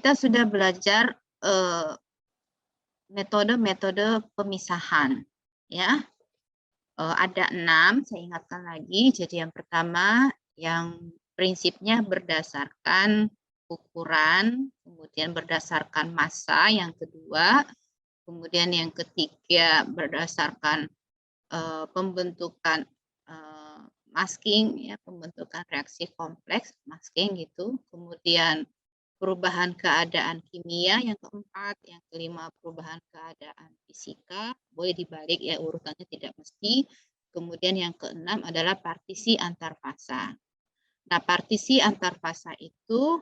kita sudah belajar metode-metode pemisahan, ya. Ada 6, saya ingatkan lagi. Jadi yang pertama, yang prinsipnya berdasarkan ukuran, kemudian berdasarkan massa, yang kedua, kemudian yang ketiga berdasarkan pembentukan masking, ya, pembentukan reaksi kompleks, masking gitu. Kemudian perubahan keadaan kimia, yang keempat, yang kelima perubahan keadaan fisika, boleh dibalik ya urutannya, tidak mesti. Kemudian yang keenam adalah partisi antar fasa. Nah, partisi antar fasa itu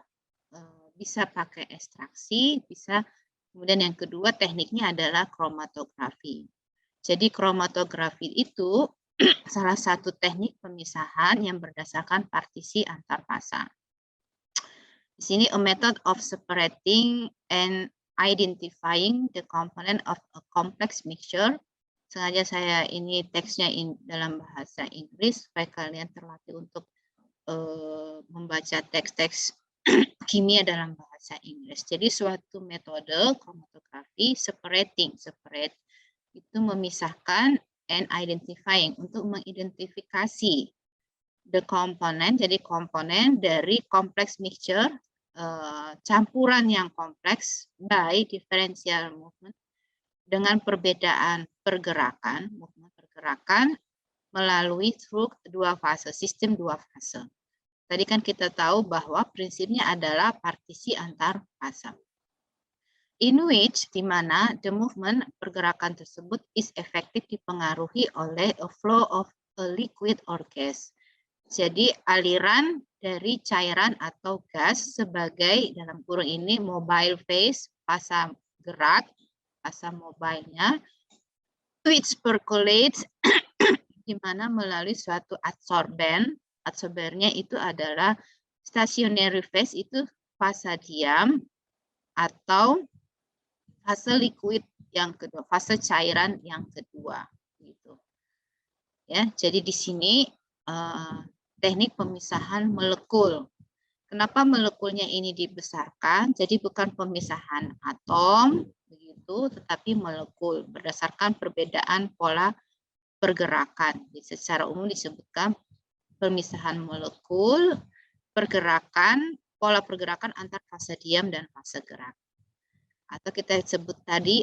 bisa pakai ekstraksi, bisa. Kemudian yang kedua tekniknya adalah kromatografi. Jadi kromatografi itu salah satu teknik pemisahan yang berdasarkan partisi antar fasa. Di sini a method of separating and identifying the component of a complex mixture. Sengaja saya ini teksnya dalam bahasa Inggris supaya kalian terlatih untuk membaca teks-teks kimia dalam bahasa Inggris. Jadi suatu metode kromatografi separate itu memisahkan and identifying, untuk mengidentifikasi the component, jadi komponen dari complex mixture, campuran yang kompleks by differential movement, dengan perbedaan pergerakan, melalui through dua fase, sistem dua fase. Tadi kan kita tahu bahwa prinsipnya adalah partisi antar fase. In which, di mana the movement, pergerakan tersebut is effective, dipengaruhi oleh a flow of a liquid or gas. Jadi aliran dari cairan atau gas sebagai, dalam kurung ini, mobile phase, fasa gerak, fasa mobilenya, which percolates, di mana melalui suatu adsorben. Adsorbennya itu adalah stationary phase, itu fasa diam, atau fase liquid yang kedua, fase cairan yang kedua, gitu. Ya, jadi di sini teknik pemisahan molekul. Kenapa molekulnya ini dibesarkan? Jadi bukan pemisahan atom, begitu, tetapi molekul berdasarkan perbedaan pola pergerakan. Jadi secara umum disebutkan pemisahan molekul, pergerakan, pola pergerakan antar fase diam dan fase gerak. Atau kita sebut tadi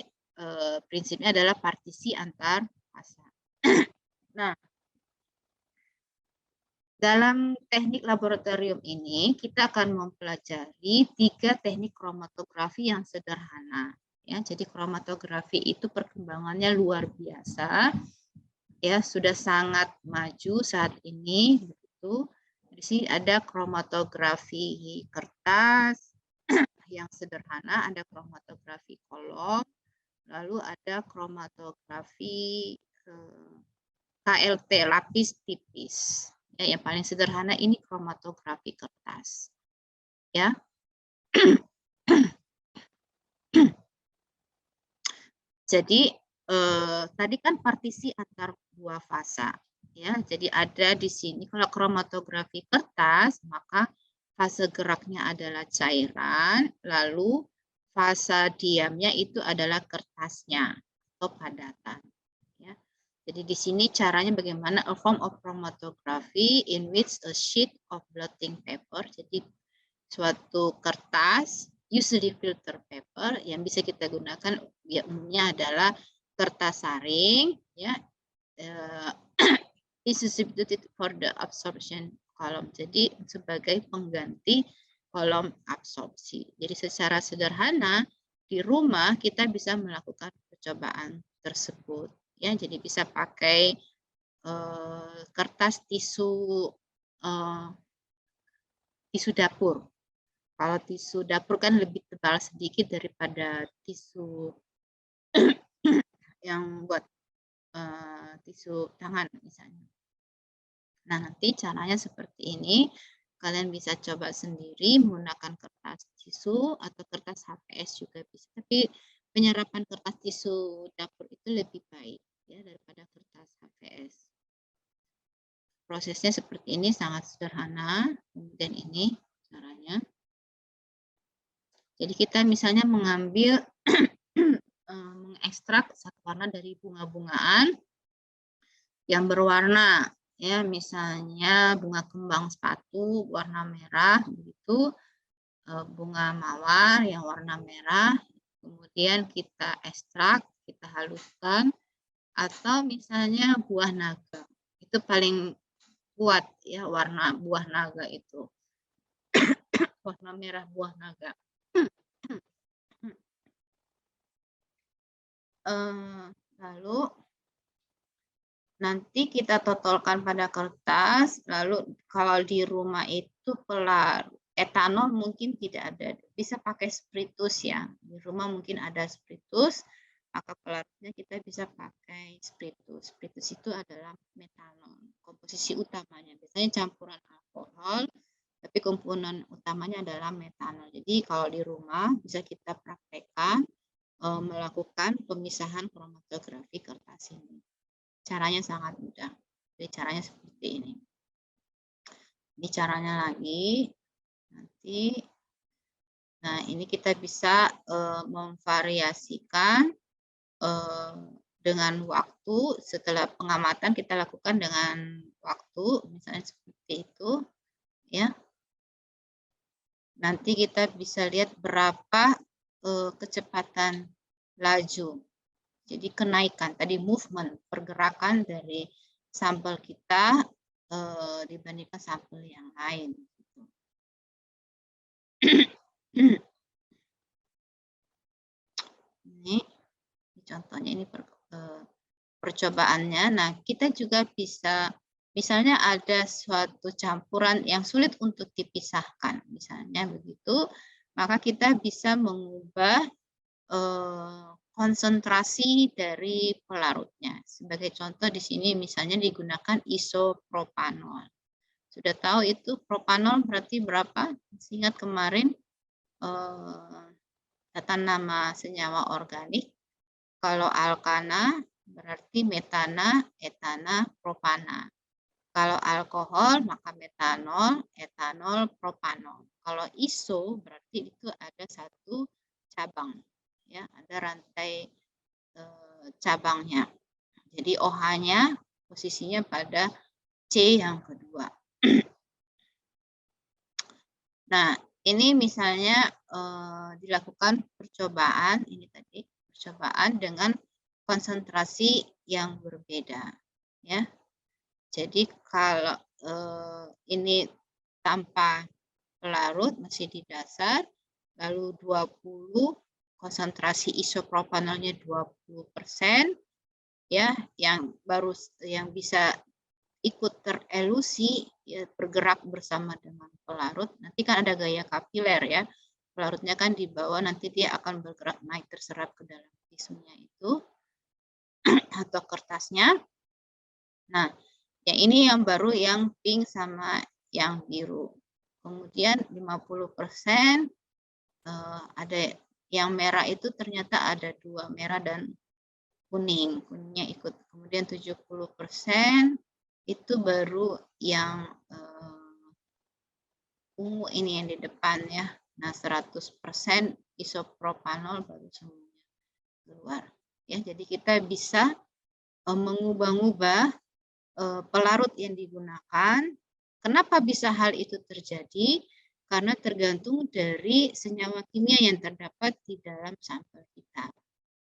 prinsipnya adalah partisi antar fasa. Nah, dalam teknik laboratorium ini kita akan mempelajari 3 teknik kromatografi yang sederhana. Ya, jadi kromatografi itu perkembangannya luar biasa. Ya, sudah sangat maju saat ini, begitu. Di sini ada kromatografi kertas yang sederhana, ada kromatografi kolom, lalu ada kromatografi KLT, lapis tipis. Ya, yang paling sederhana ini kromatografi kertas. Ya. Jadi tadi kan partisi antar dua fasa. Ya, jadi ada di sini kalau kromatografi kertas, maka fase geraknya adalah cairan, lalu fase diamnya itu adalah kertasnya atau padatan. Ya. Jadi di sini caranya bagaimana, a form of chromatography in which a sheet of blotting paper, jadi suatu kertas, usually filter paper, yang bisa kita gunakan ya umumnya adalah kertas saring, ya, is substituted for the absorption column, jadi sebagai pengganti kolom absorpsi. Jadi secara sederhana di rumah kita bisa melakukan percobaan tersebut. Ya, jadi bisa pakai kertas tisu dapur. Kalau tisu dapur kan lebih tebal sedikit daripada tisu yang buat tisu tangan misalnya. Nah, nanti caranya seperti ini. Kalian bisa coba sendiri menggunakan kertas tisu atau kertas HVS juga bisa. Tapi penyerapan kertas tisu dapur itu lebih baik ya daripada kertas HVS. Prosesnya seperti ini, sangat sederhana. Kemudian ini caranya. Jadi kita misalnya mengambil mengekstrak satu warna dari bunga-bungaan yang berwarna, ya, misalnya bunga kembang sepatu warna merah, begitu, bunga mawar yang warna merah, kemudian kita ekstrak, kita haluskan, atau misalnya buah naga, itu paling kuat ya warna buah naga itu, warna merah buah naga. Lalu nanti kita totolkan pada kertas, lalu kalau di rumah itu etanol mungkin tidak ada, bisa pakai spiritus ya. Di rumah mungkin ada spiritus, maka pelarutnya kita bisa pakai spiritus. Spiritus itu adalah metanol, komposisi utamanya. Biasanya campuran alkohol, tapi komponen utamanya adalah metanol. Jadi kalau di rumah bisa kita praktekkan melakukan pemisahan kromatografi kertas ini. Caranya sangat mudah. Jadi caranya seperti ini. Ini caranya lagi. Nanti, nah ini kita bisa memvariasikan dengan waktu. Setelah pengamatan kita lakukan dengan waktu, misalnya seperti itu, ya. Nanti kita bisa lihat berapa kecepatan laju. Jadi kenaikan, tadi movement, pergerakan dari sampel kita dibandingkan sampel yang lain. Ini contohnya, ini percobaannya. Nah, kita juga bisa, misalnya ada suatu campuran yang sulit untuk dipisahkan, misalnya begitu, maka kita bisa mengubah konsentrasi dari pelarutnya. Sebagai contoh di sini misalnya digunakan isopropanol. Sudah tahu itu propanol berarti berapa? Ingat kemarin tata nama senyawa organik. Kalau alkana berarti metana, etana, propana. Kalau alkohol maka metanol, etanol, propanol. Kalau iso berarti itu ada satu cabang. Ya, ada rantai cabangnya. Jadi OH-nya posisinya pada C yang kedua. Nah, ini misalnya dilakukan percobaan, ini tadi percobaan dengan konsentrasi yang berbeda, ya. Jadi kalau ini tanpa pelarut masih di dasar, lalu 20 konsentrasi isopropanolnya 20%, ya, yang bisa ikut terelusi, ya, bergerak bersama dengan pelarut. Nanti kan ada gaya kapiler ya, pelarutnya kan di bawah, nanti dia akan bergerak naik terserap ke dalam tisunya itu atau kertasnya. Nah, yang ini yang baru yang pink sama yang biru. Kemudian 50% ada yang merah itu ternyata ada dua, merah dan kuning. Kuningnya ikut. Kemudian 70% itu baru yang ungu ini yang di depan ya. Nah, 100% isopropanol baru semuanya keluar. Ya, jadi kita bisa mengubah-ubah pelarut yang digunakan. Kenapa bisa hal itu terjadi? Karena tergantung dari senyawa kimia yang terdapat di dalam sampel kita.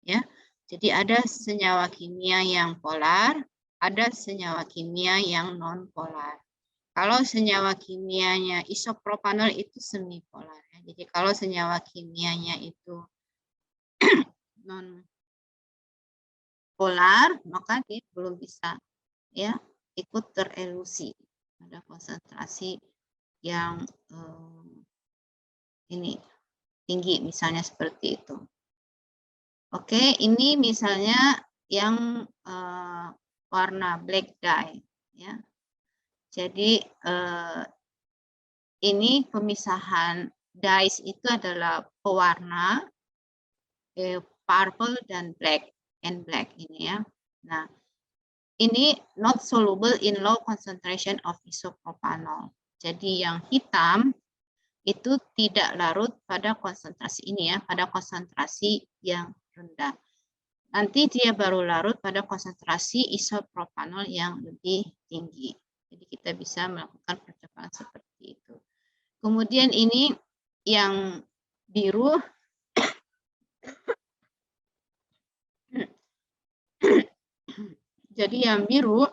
Ya, jadi ada senyawa kimia yang polar, ada senyawa kimia yang non polar. Kalau senyawa kimianya isopropanol itu semi polar. Ya. Jadi kalau senyawa kimianya itu non polar, maka dia belum bisa ya ikut terelusi pada konsentrasi yang ini tinggi, misalnya seperti itu. Oke, ini misalnya yang warna black dye, ya. Jadi ini pemisahan dyes itu adalah pewarna purple dan black and black ini ya. Nah, ini not soluble in low concentration of isopropanol. Jadi yang hitam itu tidak larut pada konsentrasi ini ya, pada konsentrasi yang rendah. Nanti dia baru larut pada konsentrasi isopropanol yang lebih tinggi. Jadi kita bisa melakukan percobaan seperti itu. Kemudian ini yang biru. Jadi yang biru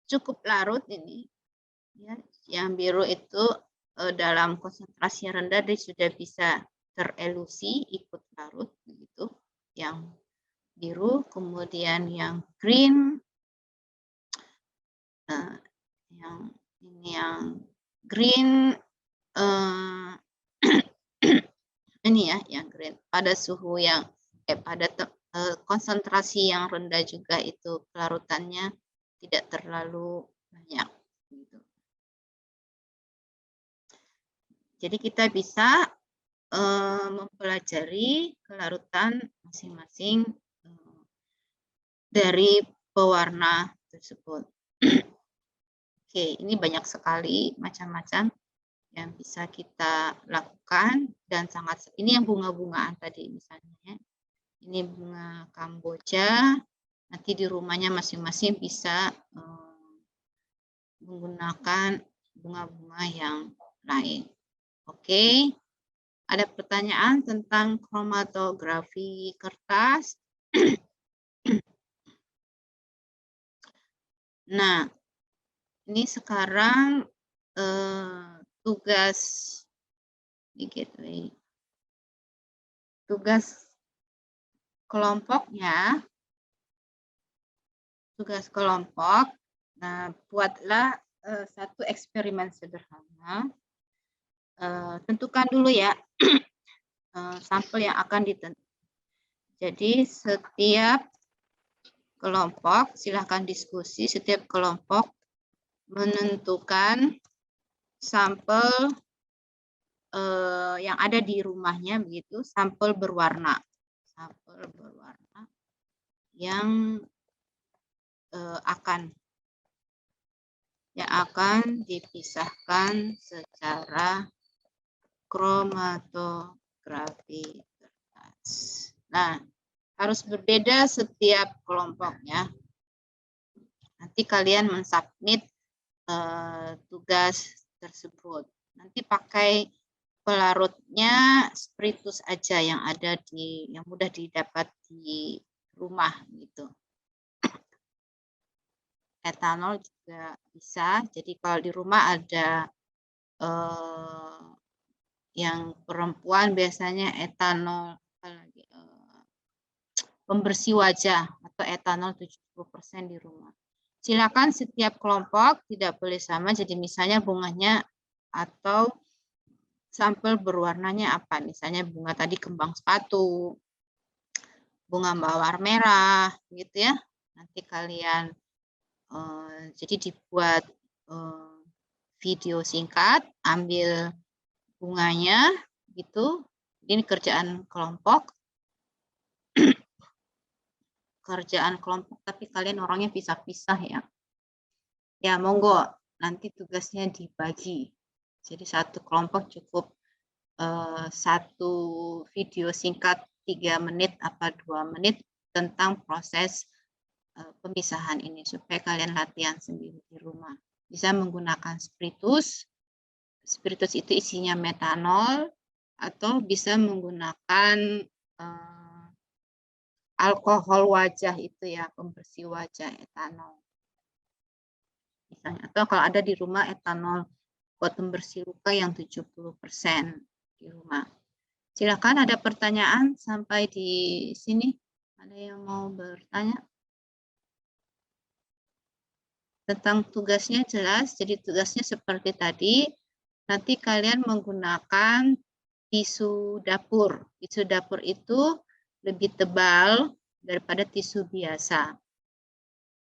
cukup larut ini. Ya, yang biru itu dalam konsentrasi yang rendah dia sudah bisa terelusi ikut larut begitu. Yang biru, kemudian yang green, yang ini yang green ini ya yang green pada suhu yang pada konsentrasi yang rendah juga itu kelarutannya tidak terlalu banyak. Gitu. Jadi kita bisa mempelajari kelarutan masing-masing dari pewarna tersebut. Oke, ini banyak sekali macam-macam yang bisa kita lakukan dan sangat ini yang bunga-bungaan tadi misalnya. Ini bunga Kamboja. Nanti di rumahnya masing-masing bisa menggunakan bunga-bunga yang lain. Oke. Ada pertanyaan tentang kromatografi kertas? Nah, ini sekarang tugas kelompoknya. Tugas kelompok. Nah, buatlah satu eksperimen sederhana. Tentukan dulu ya sampel yang akan ditentukan. Jadi setiap kelompok, silahkan diskusi, setiap kelompok menentukan sampel yang ada di rumahnya begitu, sampel berwarna. Sampel berwarna yang akan dipisahkan secara kromatografi kertas. Nah, harus berbeda setiap kelompoknya. Nanti kalian mensubmit tugas tersebut. Nanti pakai pelarutnya spiritus aja yang ada yang mudah didapat di rumah gitu. Etanol juga bisa. Jadi kalau di rumah ada yang perempuan biasanya etanol pembersih wajah atau etanol 70% di rumah. Silakan setiap kelompok tidak boleh sama. Jadi misalnya bunganya atau sampel berwarnanya apa? Misalnya bunga tadi kembang sepatu, bunga mawar merah, gitu ya. Nanti kalian jadi dibuat video singkat, ambil bunganya, gitu. Ini kerjaan kelompok. Kerjaan kelompok, tapi kalian orangnya pisah-pisah ya. Ya monggo, nanti tugasnya dibagi. Jadi satu kelompok cukup satu video singkat 3 menit apa 2 menit tentang proses pemisahan ini supaya kalian latihan sendiri di rumah. Bisa menggunakan spiritus. Spiritus itu isinya metanol atau bisa menggunakan alkohol wajah itu ya, pembersih wajah etanol. Misalnya, atau kalau ada di rumah etanol buat pembersih luka yang 70% di rumah. Silakan ada pertanyaan sampai di sini. Ada yang mau bertanya? Tentang tugasnya jelas, jadi tugasnya seperti tadi. Nanti kalian menggunakan tisu dapur. Tisu dapur itu lebih tebal daripada tisu biasa.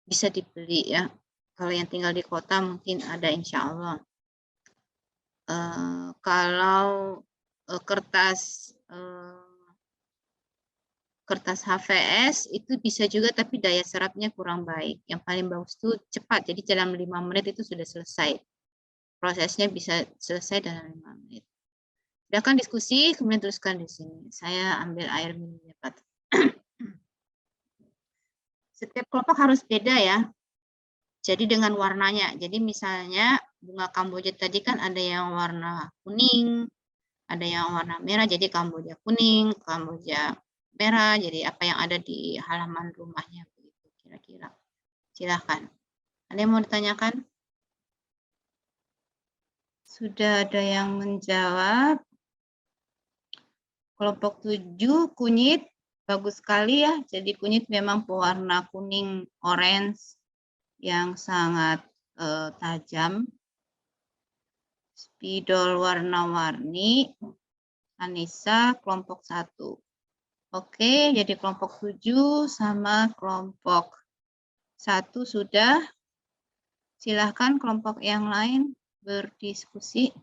Bisa dibeli ya. Kalau yang tinggal di kota mungkin ada insya Allah. Kalau kertas HVS itu bisa juga tapi daya serapnya kurang baik. Yang paling bagus itu cepat. Jadi dalam 5 menit itu sudah selesai. prosesnya bisa selesai dalam 5 menit. Silakan diskusi, kemudian tuliskan di sini. Saya ambil air minum cepat. Setiap kelompok harus beda ya. Jadi dengan warnanya. Jadi misalnya bunga Kamboja tadi kan ada yang warna kuning, ada yang warna merah, jadi Kamboja kuning, Kamboja merah, jadi apa yang ada di halaman rumahnya begitu kira-kira. Silahkan. Ada yang mau ditanyakan? Sudah ada yang menjawab. Kelompok 7 kunyit, bagus sekali ya. Jadi kunyit memang pewarna kuning orange yang sangat tajam. Spidol warna-warni, Anissa kelompok 1. Oke, jadi kelompok 7 sama kelompok 1 sudah. Silahkan kelompok yang lain berdiskusi.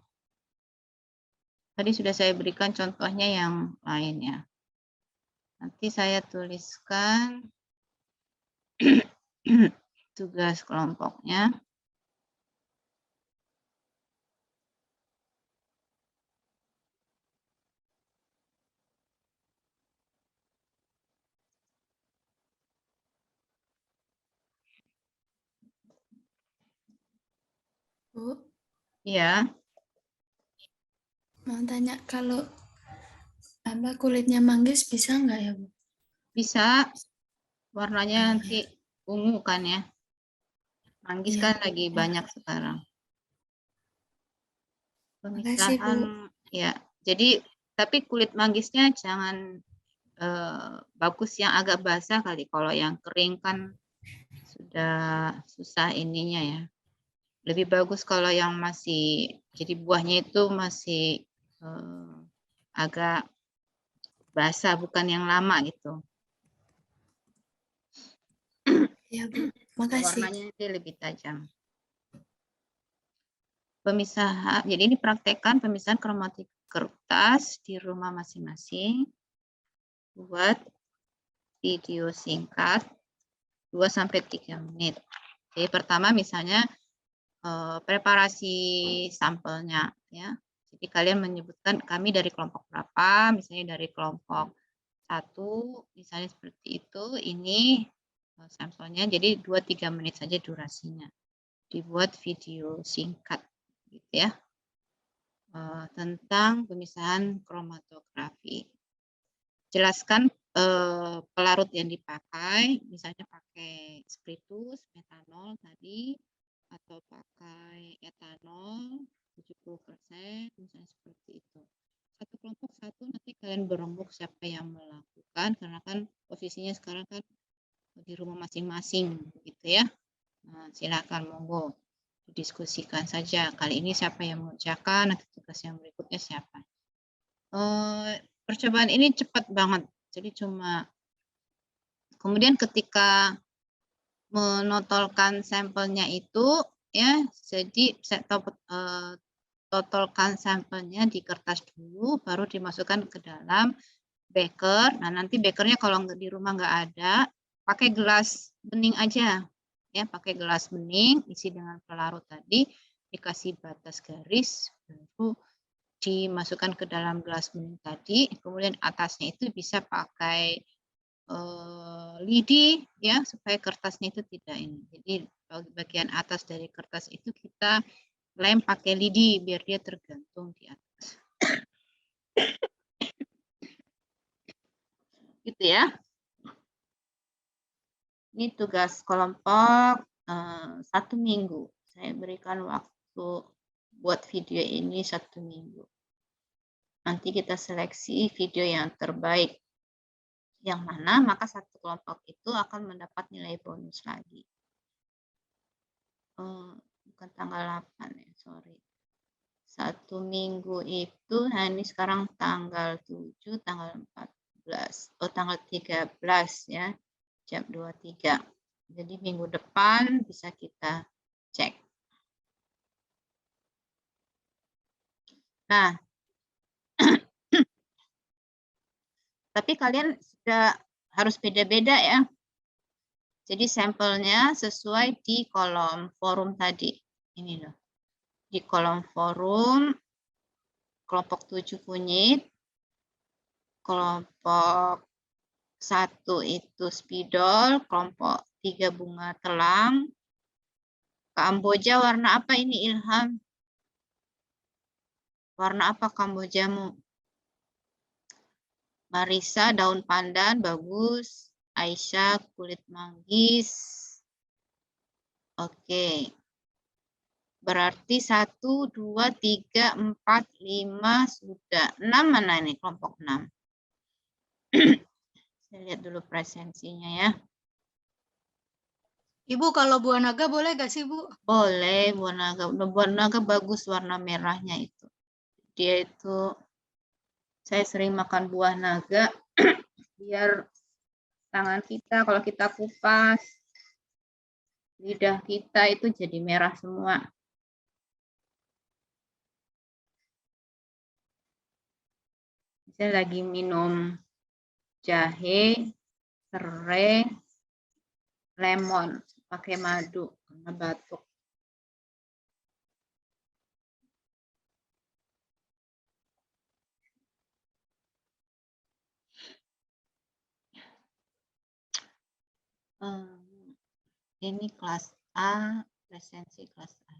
Tadi sudah saya berikan contohnya yang lainnya. Nanti saya tuliskan tugas kelompoknya. Bu, Ya, mau tanya kalau kulitnya manggis bisa nggak ya, Bu? bisa. Warnanya Oh, nanti ungu kan ya. Manggis iya. kan lagi banyak sekarang. Makasih, Bu. Pemisahan ya. Jadi tapi kulit manggisnya jangan bagus yang agak basah kali. Kalau yang kering kan sudah susah ininya ya. Lebih bagus kalau yang masih jadi buahnya itu masih agak basah, bukan yang lama gitu. Iya, Bu. Makasih. Warnanya itu lebih tajam. Pemisahan, jadi ini praktekkan pemisahan kromatik kertas di rumah masing-masing. Buat video singkat 2-3 menit. Jadi pertama misalnya preparasi sampelnya ya. Jadi kalian menyebutkan kami dari kelompok berapa, misalnya dari kelompok 1, misalnya seperti itu. Ini sampelnya, jadi 2-3 menit saja durasinya. Dibuat video singkat gitu ya. Tentang pemisahan kromatografi. Jelaskan pelarut yang dipakai, misalnya pakai spiritus, metanol tadi, atau pakai etanol 70%, misalnya seperti itu. Satu kelompok satu nanti kalian berembuk siapa yang melakukan, karena kan posisinya sekarang kan di rumah masing-masing gitu ya. Nah, silakan monggo didiskusikan saja. Kali ini siapa yang mengerjakan, nanti tugas yang berikutnya siapa. Percobaan ini cepat banget. Jadi cuma kemudian ketika menotolkan sampelnya itu ya, jadi totolkan sampelnya di kertas dulu, baru dimasukkan ke dalam beker. Nah, nanti bekernya kalau di rumah nggak ada, pakai gelas bening aja. Ya, pakai gelas bening, isi dengan pelarut tadi, dikasih batas garis, baru dimasukkan ke dalam gelas bening tadi. Kemudian atasnya itu bisa pakai lidi ya, supaya kertasnya itu tidak ini. Jadi bagian atas dari kertas itu kita lem pakai lidi biar dia tergantung di atas. Gitu ya. Ini tugas kelompok 1 minggu. Saya berikan waktu buat video ini 1 minggu. Nanti kita seleksi video yang terbaik. Yang mana maka satu kelompok itu akan mendapat nilai bonus lagi. Bukan tanggal 8 ya, sorry. 1 minggu itu, nah ini sekarang tanggal 7, tanggal 14, tanggal 13 ya, jam 23. Jadi minggu depan bisa kita cek. Nah, tapi kalian sudah harus beda-beda ya. Jadi sampelnya sesuai di kolom forum tadi. Ini loh. Di kolom forum, kelompok 7 kunyit, kelompok 1 itu spidol, kelompok 3 bunga telang. Kamboja warna apa ini, Ilham? Warna apa kambojamu? Marisa daun pandan, bagus. Aisyah kulit manggis. Oke. Berarti 1, 2, 3, 4, 5 sudah. 6 mana ini kelompok 6? Saya lihat dulu presensinya ya. Ibu, kalau buah naga boleh gak sih, Bu? Boleh, buah naga bagus warna merahnya itu. Dia itu, saya sering makan buah naga, biar tangan kita kalau kita kupas, lidah kita itu jadi merah semua. Saya lagi minum jahe, serai, lemon, pakai madu karena batuk. Ini kelas A, presensi kelas A.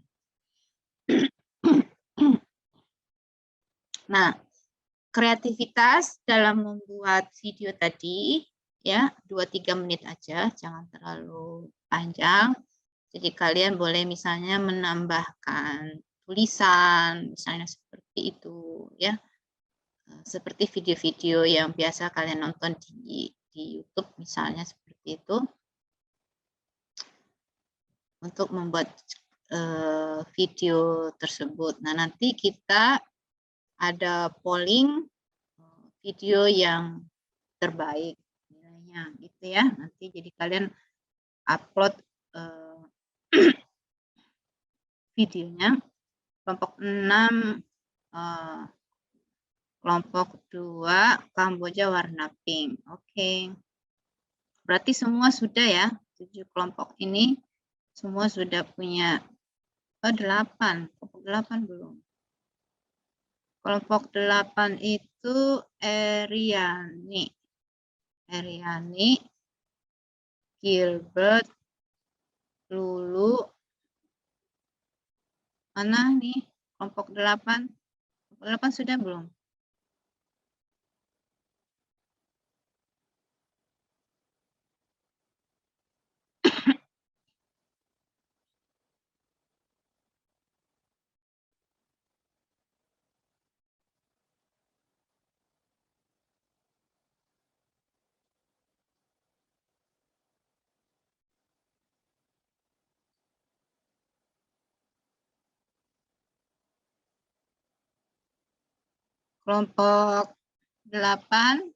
Nah, kreativitas dalam membuat video tadi ya 2-3 menit aja, jangan terlalu panjang. Jadi kalian boleh misalnya menambahkan tulisan, misalnya seperti itu ya. Seperti video-video yang biasa kalian nonton di YouTube misalnya seperti itu. Untuk membuat video tersebut. Nah, nanti kita ada polling video yang terbaik nilainya gitu ya. Nanti jadi kalian upload videonya. Kelompok 6 kelompok 2 Kamboja warna pink. Oke. Berarti semua sudah ya. 7 kelompok ini semua sudah punya 8. Kelompok 8 belum. Kelompok 8 itu Eriani, Gilbert, Lulu. Mana nih kelompok 8? Kelompok 8 sudah belum? Kelompok 8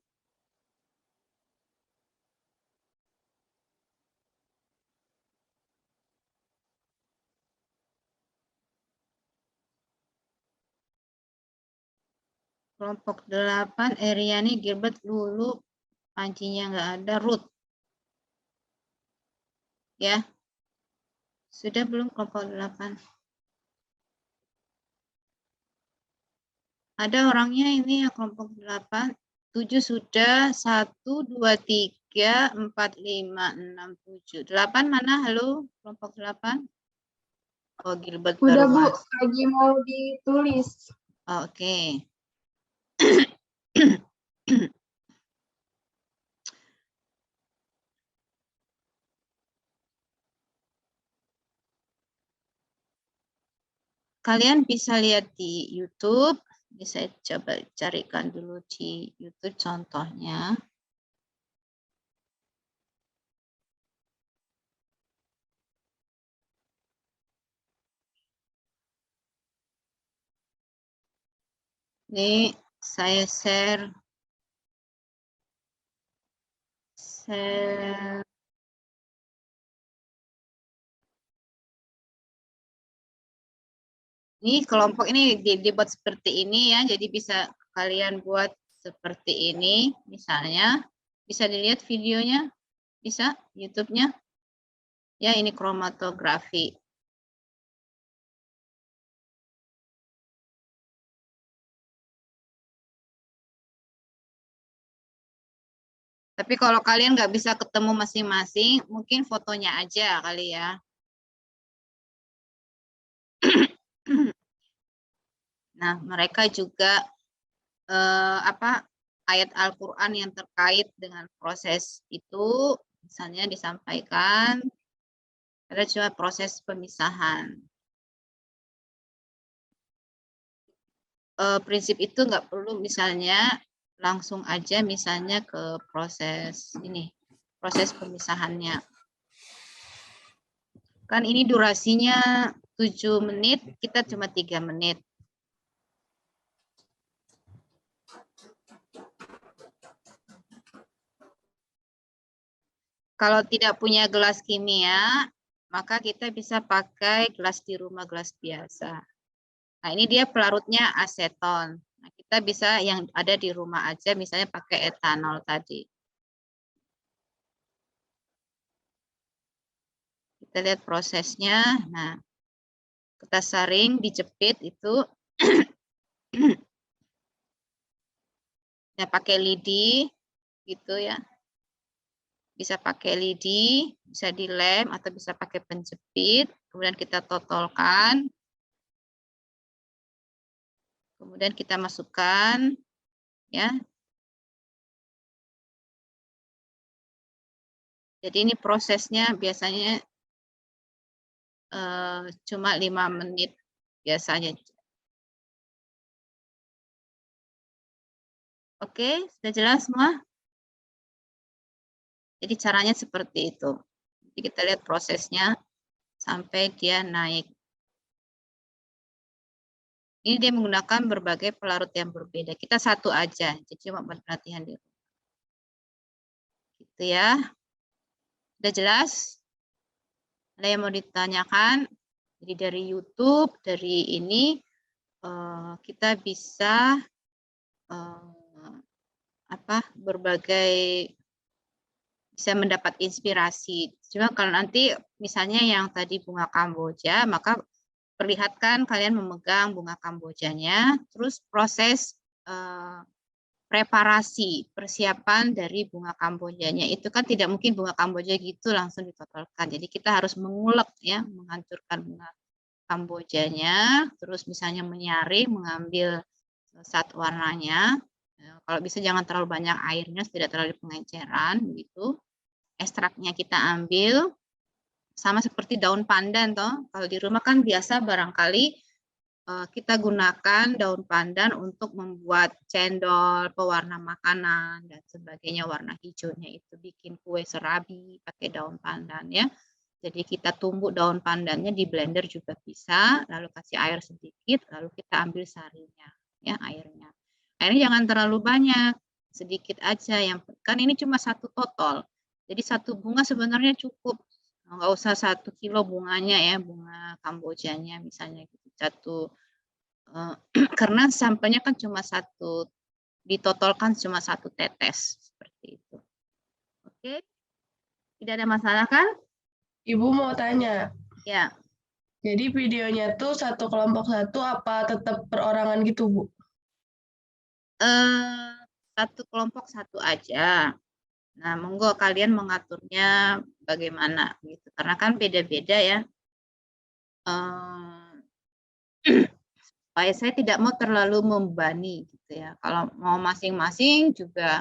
kelompok 8 Eriani, Gilbert, Lulu, pancinya nggak ada, Ruth. Ya. Sudah belum kelompok 8? Ada orangnya ini ya kelompok 8. 7 sudah, 1, 2, 3, 4, 5, 6, 7. 8 mana? Halo, kelompok 8? Oh, Gilbert Udah, baru Bu, masuk. lagi mau ditulis. Oke. Kalian bisa lihat di YouTube. Ini saya coba carikan dulu di YouTube contohnya. Ini saya share ini kelompok ini dibuat seperti ini ya, jadi bisa kalian buat seperti ini, misalnya bisa dilihat videonya, bisa YouTube-nya, ya ini kromatografi. Tapi kalau kalian nggak bisa ketemu masing-masing, mungkin fotonya aja kali ya. Nah, mereka juga ayat Al-Quran yang terkait dengan proses itu, misalnya disampaikan, ada cuma proses pemisahan. Prinsip itu nggak perlu misalnya langsung aja misalnya ke proses ini, proses pemisahannya. Kan ini durasinya 7 menit, kita cuma 3 menit. Kalau tidak punya gelas kimia, maka kita bisa pakai gelas di rumah, gelas biasa. Nah, ini dia pelarutnya aseton. Nah, kita bisa yang ada di rumah aja, misalnya pakai etanol tadi. Kita lihat prosesnya. Nah, kita saring, dijepit itu. Ya, pakai lidi, gitu ya. Bisa pakai lidi, bisa dilem, atau bisa pakai penjepit. Kemudian kita totolkan. Kemudian kita masukkan, ya. Jadi ini prosesnya biasanya cuma 5 menit biasanya. Oke, sudah jelas semua? Jadi caranya seperti itu. Jadi kita lihat prosesnya sampai dia naik. Ini dia menggunakan berbagai pelarut yang berbeda. Kita satu aja, jadi cuma perhatian di rumah. Gitu ya. Sudah jelas? Ada yang mau ditanyakan? Jadi dari YouTube, dari ini kita bisa berbagai bisa mendapat inspirasi. Cuma kalau nanti misalnya yang tadi bunga Kamboja, maka perlihatkan kalian memegang bunga Kambojanya, terus proses preparasi, persiapan dari bunga Kambojanya. Itu kan tidak mungkin bunga Kamboja gitu langsung ditotolkan. Jadi kita harus mengulek ya, menghancurkan bunga Kambojanya, terus misalnya menyaring, mengambil zat warnanya. Kalau bisa jangan terlalu banyak airnya, tidak terlalu pengenceran begitu. Ekstraknya kita ambil, sama seperti daun pandan toh. Kalau di rumah kan biasa barangkali kita gunakan daun pandan untuk membuat cendol, pewarna makanan dan sebagainya. Warna hijaunya itu bikin kue serabi pakai daun pandan ya. Jadi kita tumbuk daun pandannya di blender juga bisa, lalu kasih air sedikit, lalu kita ambil sarinya ya, airnya. Airnya jangan terlalu banyak, sedikit aja, yang kan ini cuma 1 totol. Jadi 1 bunga sebenarnya cukup, nggak usah 1 kilo bunganya ya, bunga Kambojanya misalnya gitu. Karena sampelnya kan cuma 1, ditotolkan cuma 1 tetes seperti itu. Oke, tidak ada masalah kan? Ibu mau tanya. Ya. Jadi videonya tuh 1 kelompok 1 apa tetap perorangan gitu, Bu? 1 kelompok 1 aja. Nah, monggo kalian mengaturnya bagaimana gitu. Karena kan beda-beda ya. Supaya saya tidak mau terlalu membebani gitu ya. Kalau mau masing-masing juga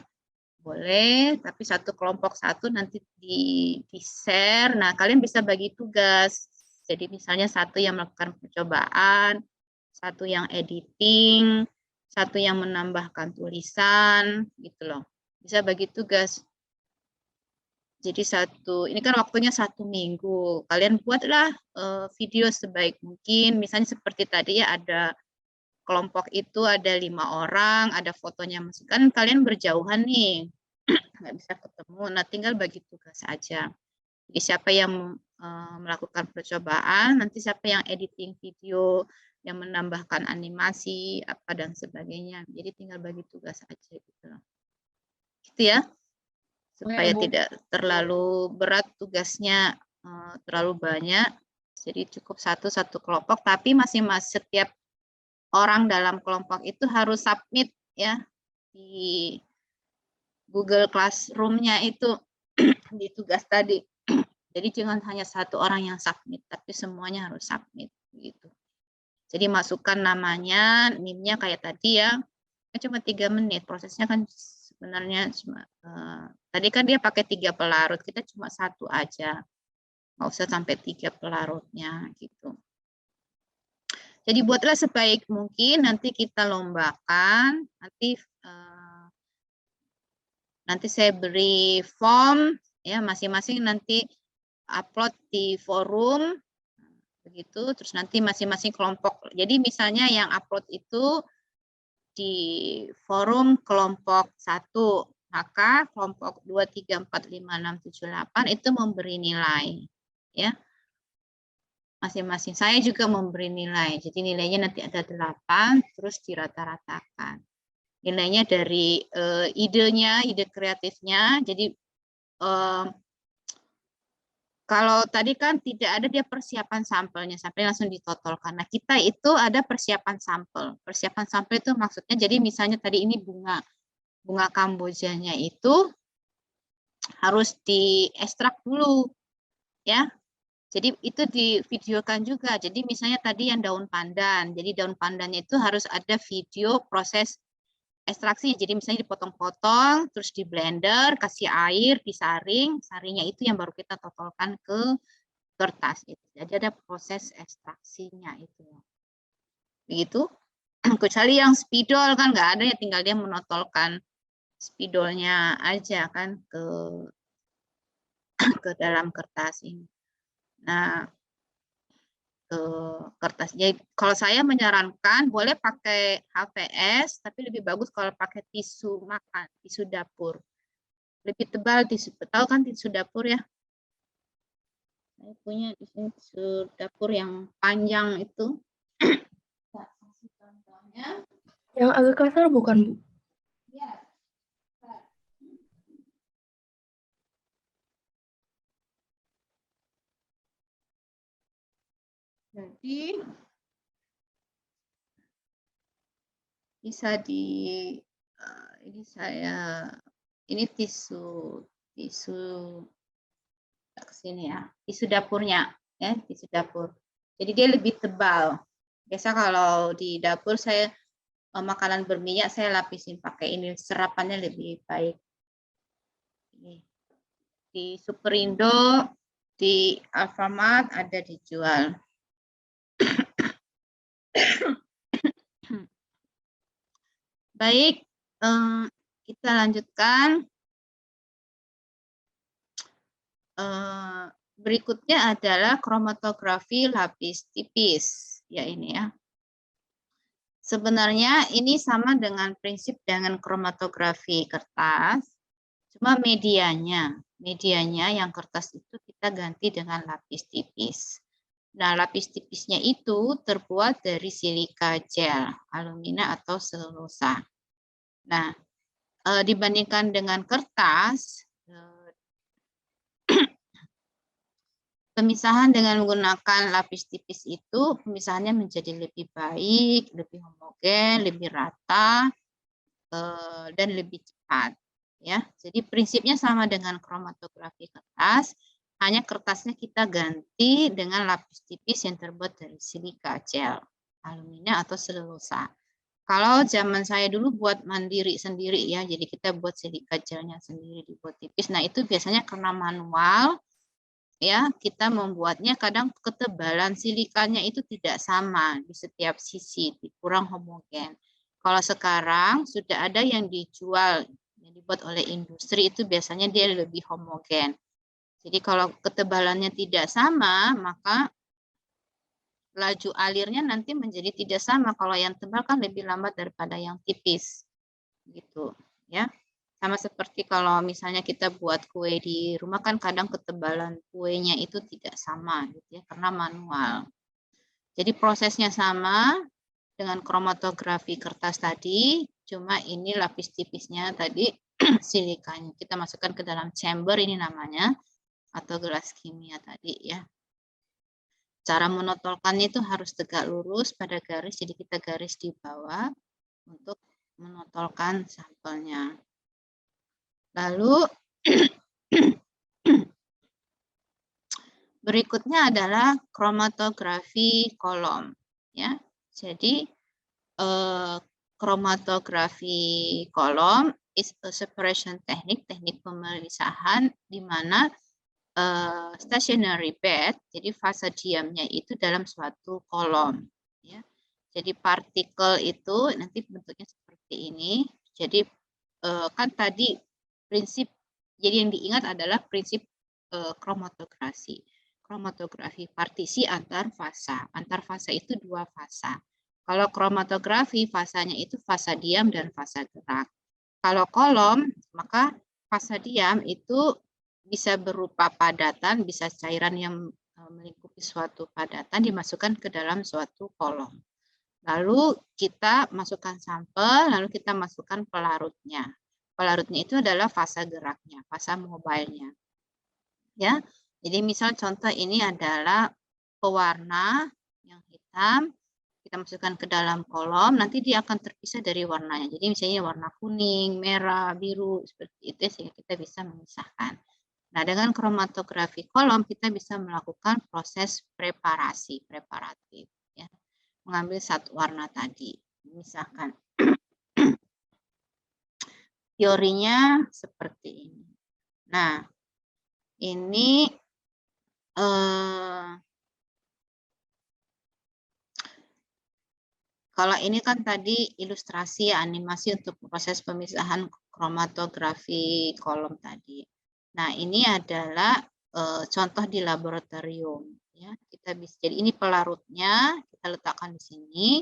boleh, tapi 1 kelompok 1 nanti di-share. Nah, kalian bisa bagi tugas. Jadi misalnya 1 yang melakukan percobaan, 1 yang editing, 1 yang menambahkan tulisan, gitu loh. Bisa bagi tugas. Jadi ini kan waktunya 1 minggu. Kalian buatlah video sebaik mungkin. Misalnya seperti tadi ya, ada kelompok itu ada 5 orang, ada fotonya masuk. Kan kalian berjauhan nih, nggak bisa ketemu. Nah, tinggal bagi tugas aja. Jadi siapa yang melakukan percobaan, nanti siapa yang editing video, yang menambahkan animasi, apa dan sebagainya. Jadi tinggal bagi tugas aja gitu. Gitu ya. Supaya tidak terlalu berat tugasnya, terlalu banyak. Jadi cukup 1 kelompok, tapi masing-masing setiap orang dalam kelompok itu harus submit ya di Google Classroom-nya itu di tugas tadi. Jadi jangan hanya satu orang yang submit, tapi semuanya harus submit gitu. Jadi masukkan namanya, NIM-nya kayak tadi ya, cuma 3 menit. Prosesnya kan sebenarnya cuma tadi kan dia pakai 3 pelarut, kita cuma 1 aja. Nggak usah sampai 3 pelarutnya gitu. Jadi buatlah sebaik mungkin, nanti kita lombakan, nanti saya beri form ya, masing-masing nanti upload di forum begitu, terus nanti masing-masing kelompok. Jadi misalnya yang upload itu di forum kelompok 1, maka kelompok 2, 3, 4, 5, 6, 7, 8 itu memberi nilai ya. Masing-masing saya juga memberi nilai. Jadi nilainya nanti ada 8 terus dirata-ratakan. Nilainya dari idenya, ide kreatifnya. Jadi kalau tadi kan tidak ada dia persiapan sampelnya, sampai langsung ditotolkan. Nah, kita itu ada persiapan sampel. Persiapan sampel itu maksudnya, jadi misalnya tadi ini bunga kambojanya itu harus diekstrak dulu, ya. Jadi itu divideokan juga. Jadi misalnya tadi yang daun pandan, jadi daun pandannya itu harus ada video proses ekstraksi. Jadi misalnya dipotong-potong, terus di blender, kasih air, disaring, saringnya itu yang baru kita totolkan ke kertas itu. Jadi ada proses ekstraksinya itu. Begitu. Kecuali yang spidol kan nggak ada ya, tinggal dia menotolkan spidolnya aja kan ke dalam kertas ini. Nah, kertasnya. Kalau saya menyarankan boleh pakai HVS, tapi lebih bagus kalau pakai tisu makan, tisu dapur. Lebih tebal tisu, tahu kan tisu dapur ya? Saya punya di sini tisu dapur yang panjang itu. Contohnya. Yang agak kasar bukan, Bu? Ya. Jadi bisa ini saya ini tisu ke sini ya, tisu dapurnya ya, tisu dapur. Jadi dia lebih tebal. Biasa kalau di dapur saya makanan berminyak saya lapisin pakai ini, serapannya lebih baik. Ini di Superindo, di Alfamart ada dijual. Baik, kita lanjutkan. Berikutnya adalah kromatografi lapis tipis. Ya ini ya. Sebenarnya ini sama dengan prinsip dengan kromatografi kertas. Cuma medianya yang kertas itu kita ganti dengan lapis tipis. Nah, lapis tipisnya itu terbuat dari silika gel, alumina atau selulosa. Nah, dibandingkan dengan kertas, pemisahan dengan menggunakan lapis tipis itu pemisahannya menjadi lebih baik, lebih homogen, lebih rata, dan lebih cepat. Ya, jadi prinsipnya sama dengan kromatografi kertas, hanya kertasnya kita ganti dengan lapis tipis yang terbuat dari silika gel, alumina atau selulosa. Kalau zaman saya dulu buat mandiri sendiri ya, jadi kita buat silika gelnya sendiri dibuat tipis. Nah itu biasanya karena manual, ya kita membuatnya kadang ketebalan silikanya itu tidak sama di setiap sisi, kurang homogen. Kalau sekarang sudah ada yang dijual, yang dibuat oleh industri itu biasanya dia lebih homogen. Jadi kalau ketebalannya tidak sama, maka laju alirnya nanti menjadi tidak sama. Kalau yang tebal kan lebih lambat daripada yang tipis, gitu ya. Sama seperti kalau misalnya kita buat kue di rumah kan kadang ketebalan kuenya itu tidak sama, gitu ya, karena manual. Jadi prosesnya sama dengan kromatografi kertas tadi, cuma ini lapis tipisnya tadi silikanya kita masukkan ke dalam chamber ini namanya, atau gelas kimia tadi ya. Cara menotolkannya itu harus tegak lurus pada garis, jadi kita garis di bawah untuk menotolkan sampelnya. Lalu berikutnya adalah kromatografi kolom. Ya, jadi kromatografi kolom is a separation teknik pemisahan di mana stationary bed, jadi fasa diamnya itu dalam suatu kolom. Ya. Jadi partikel itu nanti bentuknya seperti ini. Jadi kan tadi prinsip, jadi yang diingat adalah prinsip kromatografi. Kromatografi partisi antar fasa. Antar fasa itu dua fasa. Kalau kromatografi fasanya itu fasa diam dan fasa gerak. Kalau kolom maka fasa diam itu bisa berupa padatan, bisa cairan yang melingkupi suatu padatan dimasukkan ke dalam suatu kolom. Lalu kita masukkan sampel, lalu kita masukkan pelarutnya. Pelarutnya itu adalah fasa geraknya, fasa mobilenya. Ya, jadi misal contoh ini adalah pewarna yang hitam, kita masukkan ke dalam kolom, nanti dia akan terpisah dari warnanya. Jadi misalnya warna kuning, merah, biru, seperti itu sehingga kita bisa memisahkan. Nah, dengan kromatografi kolom kita bisa melakukan proses preparasi, preparatif. Ya. Mengambil satu warna tadi, misalkan. Teorinya seperti ini. Nah, ini kalau ini kan tadi ilustrasi animasi untuk proses pemisahan kromatografi kolom tadi. Nah, ini adalah contoh di laboratorium. Ya, kita bisa. Jadi ini pelarutnya kita letakkan di sini,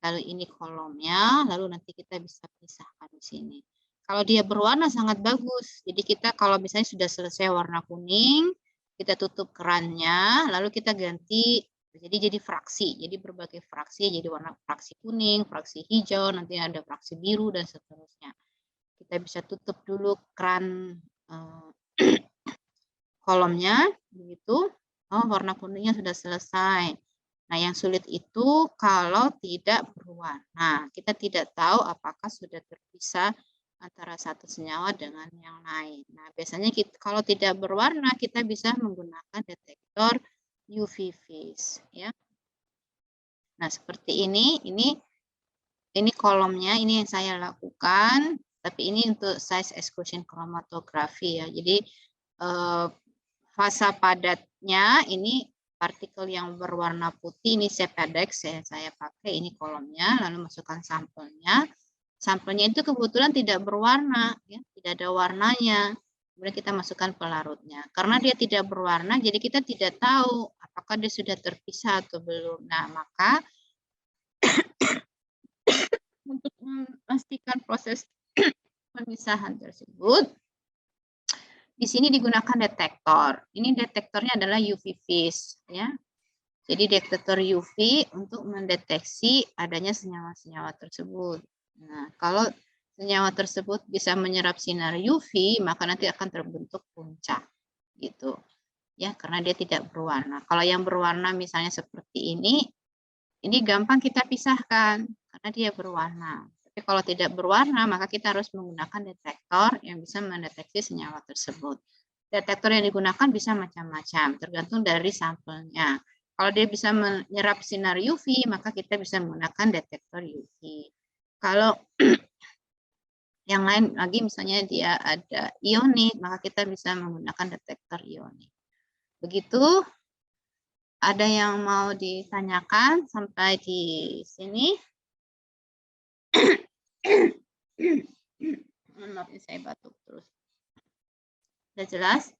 lalu ini kolomnya, lalu nanti kita bisa pisahkan di sini. Kalau dia berwarna sangat bagus. Jadi kita kalau misalnya sudah selesai warna kuning, kita tutup kerannya, lalu kita ganti. Jadi fraksi, jadi berbagai fraksi, jadi warna fraksi kuning, fraksi hijau, nanti ada fraksi biru dan seterusnya. Kita bisa tutup dulu keran kolomnya, begitu. Oh, warna kuningnya sudah selesai. Nah, yang sulit itu kalau tidak berwarna. Kita tidak tahu apakah sudah terpisah antara satu senyawa dengan yang lain. Nah, biasanya kalau tidak berwarna, kita bisa menggunakan detektor UV vis. Ya. Nah, seperti ini kolomnya, ini yang saya lakukan. Tapi ini untuk size exclusion chromatography ya. Jadi fasa padatnya ini partikel yang berwarna putih, ini Cepadex saya pakai, ini kolomnya, lalu masukkan sampelnya. Sampelnya itu kebetulan tidak berwarna, ya, tidak ada warnanya. Kemudian kita masukkan pelarutnya. Karena dia tidak berwarna, jadi kita tidak tahu apakah dia sudah terpisah atau belum. Nah, maka untuk memastikan proses pemisahan tersebut, di sini digunakan detektor. Ini detektornya adalah UV vis, ya. Jadi detektor UV untuk mendeteksi adanya senyawa-senyawa tersebut. Nah, kalau senyawa tersebut bisa menyerap sinar UV, maka nanti akan terbentuk puncak, gitu. Ya, karena dia tidak berwarna. Kalau yang berwarna misalnya seperti ini gampang kita pisahkan karena dia berwarna. Tapi kalau tidak berwarna, maka kita harus menggunakan detektor yang bisa mendeteksi senyawa tersebut. Detektor yang digunakan bisa macam-macam, tergantung dari sampelnya. Kalau dia bisa menyerap sinar UV, maka kita bisa menggunakan detektor UV. Kalau yang lain lagi, misalnya dia ada ionik, maka kita bisa menggunakan detektor ionik. Begitu. Ada yang mau ditanyakan sampai di sini? Maaf, saya batuk terus. Sudah jelas?